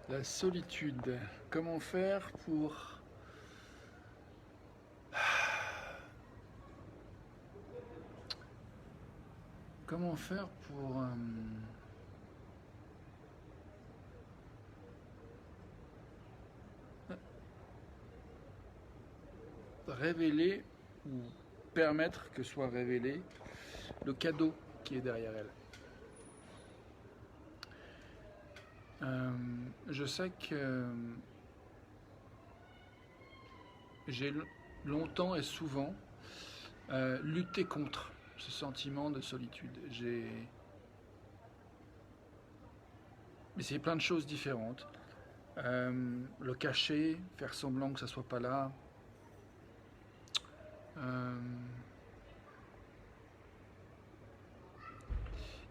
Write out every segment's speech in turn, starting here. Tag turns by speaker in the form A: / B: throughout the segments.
A: La solitude. Comment faire pour... Comment faire pour révéler ou permettre que soit révélé le cadeau qui est derrière elle. Je sais que j'ai longtemps et souvent lutté contre ce sentiment de solitude. J'ai essayé plein de choses différentes. Le cacher, faire semblant que ça soit pas là. Euh,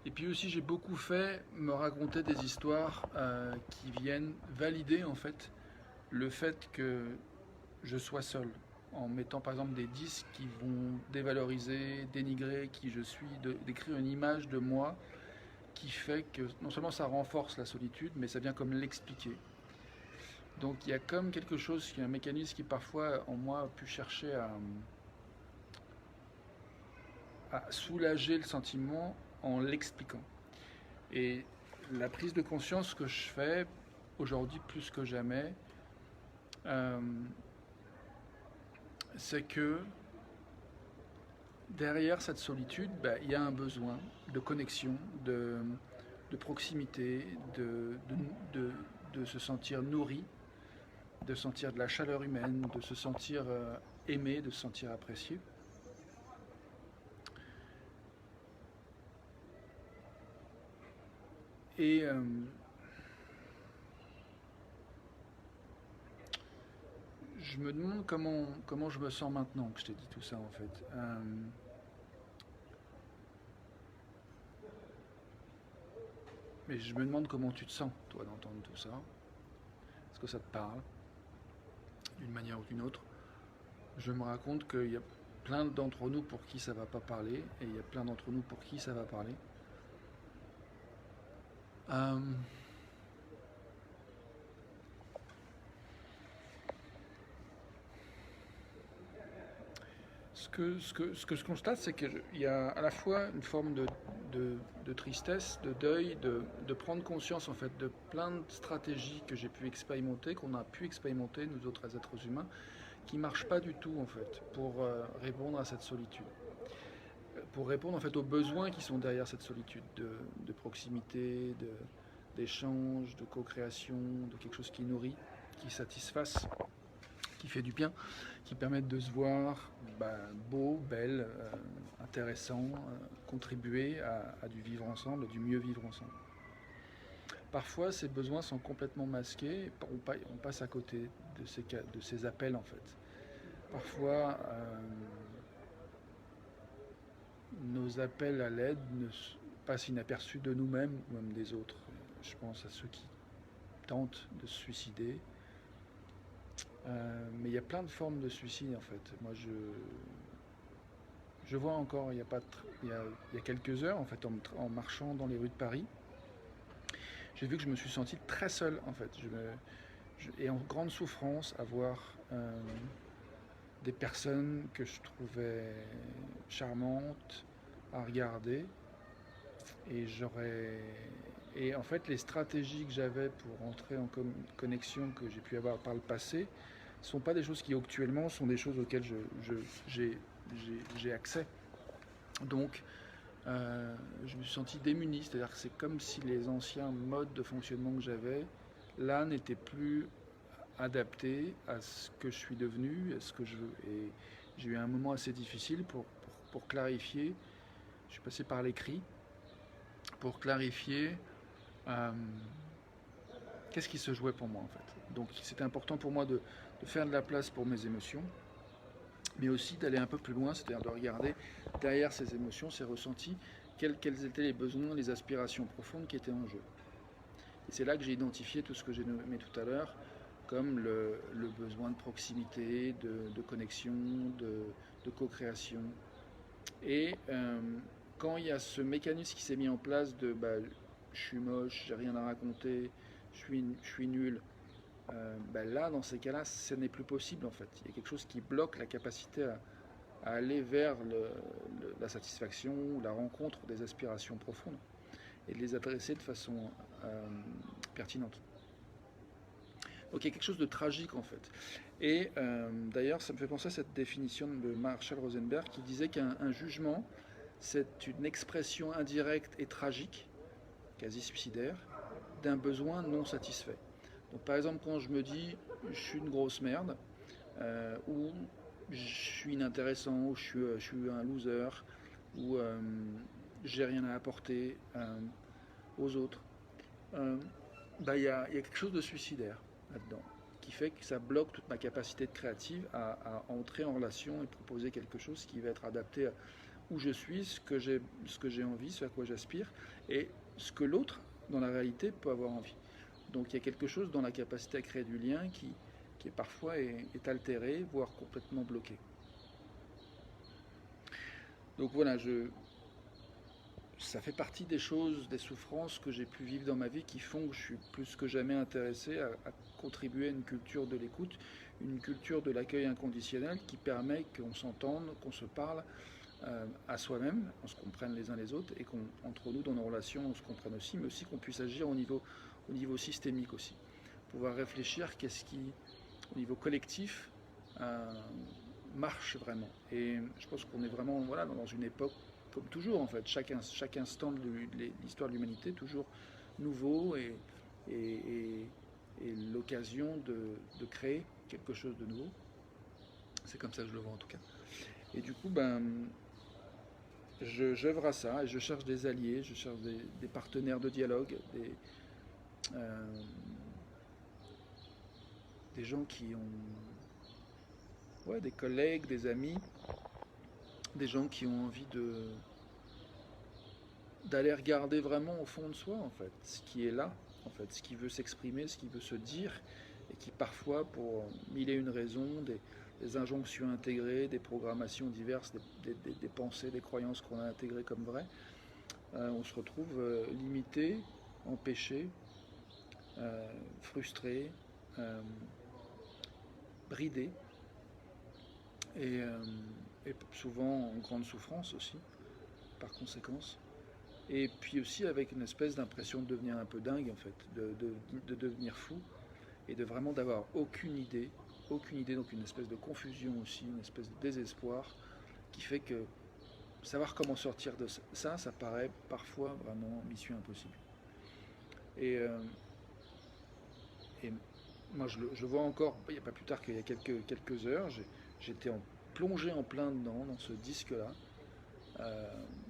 A: et puis aussi j'ai beaucoup fait me raconter des histoires qui viennent valider en fait que je sois seul, en mettant par exemple des disques qui vont dévaloriser, dénigrer qui je suis, d'écrire une image de moi qui fait que non seulement ça renforce la solitude, mais ça vient comme l'expliquer. Donc il y a comme quelque chose, qui est un mécanisme qui parfois en moi a pu chercher à soulager le sentiment en l'expliquant. Et la prise de conscience que je fais aujourd'hui plus que jamais, euh, c'est que derrière cette solitude, bah, il y a un besoin de connexion, de proximité, de se sentir nourri, de sentir de la chaleur humaine, de se sentir aimé, de se sentir apprécié. Et je me demande comment je me sens maintenant que je t'ai dit tout ça en fait. Mais je me demande comment tu te sens, toi, d'entendre tout ça. Est-ce que ça te parle, d'une manière ou d'une autre? Je me raconte qu'il y a plein d'entre nous pour qui ça va pas parler, et il y a plein d'entre nous pour qui ça va parler. Euh, ce que je constate, c'est qu'il y a à la fois une forme de tristesse, de deuil, de prendre conscience en fait de plein de stratégies que j'ai pu expérimenter, qu'on a pu expérimenter nous autres êtres humains, qui marchent pas du tout en fait pour répondre à cette solitude, pour répondre en fait aux besoins qui sont derrière cette solitude, de proximité, d'échange, de co-création, de quelque chose qui nourrit, qui satisfasse, qui fait du bien, qui permettent de se voir beau, belle, intéressant, contribuer à du vivre ensemble, du mieux vivre ensemble. Parfois, ces besoins sont complètement masqués, on passe à côté de ces appels en fait. Parfois, nos appels à l'aide passent inaperçus de nous-mêmes ou même des autres. Je pense à ceux qui tentent de se suicider. Mais il y a plein de formes de suicide en fait. Moi, je vois encore, il y a quelques heures, en fait, en marchant dans les rues de Paris, j'ai vu que je me suis senti très seul, en fait. Et en grande souffrance à voir des personnes que je trouvais charmantes à regarder. Et et en fait, les stratégies que j'avais pour entrer en connexion que j'ai pu avoir par le passé ne sont pas des choses qui actuellement sont des choses auxquelles j'ai accès. Donc, je me suis senti démuni, c'est-à-dire que c'est comme si les anciens modes de fonctionnement que j'avais, là, n'étaient plus adaptés à ce que je suis devenu, à ce que je veux. Et j'ai eu un moment assez difficile pour clarifier. Je suis passé par l'écrit pour clarifier euh, qu'est-ce qui se jouait pour moi en fait. Donc c'était important pour moi de faire de la place pour mes émotions, mais aussi d'aller un peu plus loin, c'est-à-dire de regarder derrière ces émotions, ces ressentis, quels étaient les besoins, les aspirations profondes qui étaient en jeu. Et c'est là que j'ai identifié tout ce que j'ai nommé tout à l'heure, comme le besoin de proximité, de connexion, de co-création. Et quand il y a ce mécanisme qui s'est mis en place de je suis moche, j'ai rien à raconter, je suis nul. Là, dans ces cas-là, ce n'est plus possible en fait. Il y a quelque chose qui bloque la capacité à aller vers la satisfaction ou la rencontre des aspirations profondes et de les adresser de façon pertinente. Donc il y a quelque chose de tragique en fait. Et d'ailleurs, ça me fait penser à cette définition de Marshall Rosenberg qui disait qu'un jugement, c'est une expression indirecte et tragique, quasi suicidaire, d'un besoin non satisfait. Donc par exemple, quand je me dis je suis une grosse merde, ou je suis inintéressant, ou je suis un loser, ou j'ai rien à apporter aux autres, y a quelque chose de suicidaire là-dedans, qui fait que ça bloque toute ma capacité de créative à entrer en relation et proposer quelque chose qui va être adapté à où je suis, ce que j'ai envie, ce à quoi j'aspire, et ce que l'autre, dans la réalité, peut avoir envie. Donc il y a quelque chose dans la capacité à créer du lien qui parfois est altéré, voire complètement bloqué. Donc voilà, ça fait partie des choses, des souffrances que j'ai pu vivre dans ma vie qui font que je suis plus que jamais intéressé à contribuer à une culture de l'écoute, une culture de l'accueil inconditionnel qui permet qu'on s'entende, qu'on se parle à soi-même, on se comprenne les uns les autres et qu'entre nous, dans nos relations, on se comprenne aussi, mais aussi qu'on puisse agir au niveau systémique aussi. Pouvoir réfléchir qu'est-ce qui, au niveau collectif, marche vraiment. Et je pense qu'on est vraiment dans une époque comme toujours en fait, chaque instant de l'histoire de l'humanité, toujours nouveau et l'occasion de créer quelque chose de nouveau. C'est comme ça que je le vois en tout cas. Et du coup, j'œuvre à ça et je cherche des alliés, je cherche des partenaires de dialogue, des gens qui ont des collègues, des amis, des gens qui ont envie d'aller regarder vraiment au fond de soi en fait, ce qui est là, en fait, ce qui veut s'exprimer, ce qui veut se dire, et qui parfois, pour mille et une raisons, des injonctions intégrées, des programmations diverses, des pensées, des croyances qu'on a intégrées comme vraies, on se retrouve limité, empêché, frustré, bridé, et, souvent en grande souffrance aussi, par conséquence. Et puis aussi avec une espèce d'impression de devenir un peu dingue en fait, de devenir fou et de vraiment d'avoir aucune idée, donc une espèce de confusion aussi, une espèce de désespoir qui fait que savoir comment sortir de ça, ça paraît parfois vraiment mission impossible. Et, et moi je vois encore, il n'y a pas plus tard qu'il y a quelques heures, j'étais plongé en plein dedans, dans ce disque-là,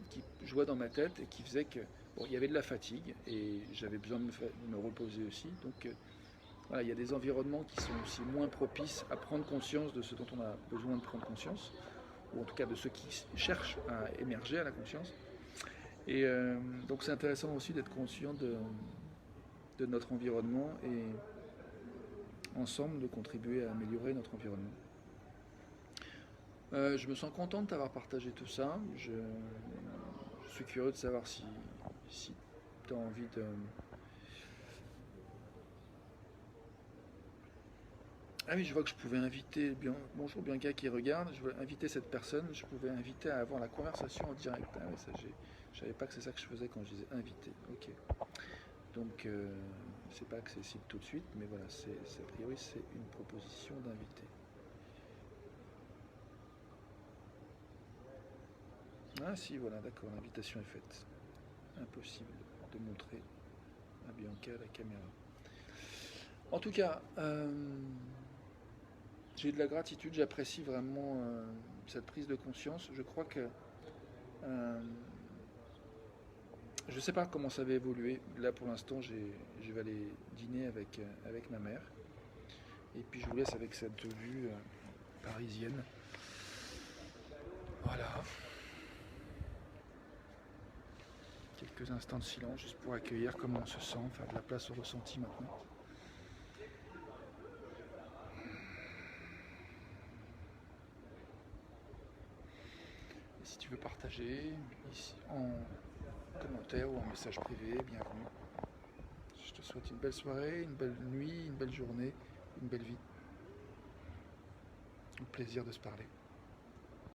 A: qui jouait dans ma tête et qui faisait que il y avait de la fatigue et j'avais besoin de me reposer aussi. Donc il y a des environnements qui sont aussi moins propices à prendre conscience de ce dont on a besoin de prendre conscience, ou en tout cas de ceux qui cherchent à émerger à la conscience. Et donc c'est intéressant aussi d'être conscient de notre environnement et ensemble de contribuer à améliorer notre environnement. Je me sens content de t'avoir partagé tout ça. Je suis curieux de savoir si tu as envie de... Ah oui, je vois que je pouvais inviter... Bonjour Bianca qui regarde. Je veux inviter cette personne. Je pouvais inviter à avoir la conversation en direct. Ah oui, ça, je savais pas que c'est ça que je faisais quand je disais inviter. Ok. Donc, c'est pas accessible tout de suite, mais voilà, a priori, c'est une proposition d'inviter. Ah si, voilà, d'accord, l'invitation est faite. Impossible de montrer à Bianca la caméra. En tout cas, j'ai de la gratitude, j'apprécie vraiment cette prise de conscience. Je crois que je ne sais pas comment ça va évoluer. Là, pour l'instant, je vais aller dîner avec ma mère. Et puis, je vous laisse avec cette vue parisienne. Voilà. Quelques instants de silence, juste pour accueillir comment on se sent, faire de la place au ressenti maintenant. Et si tu veux partager ici en commentaire ou en message privé, bienvenue. Je te te souhaite une belle soirée, une belle nuit, une belle journée, une belle vie. Au plaisir de se parler.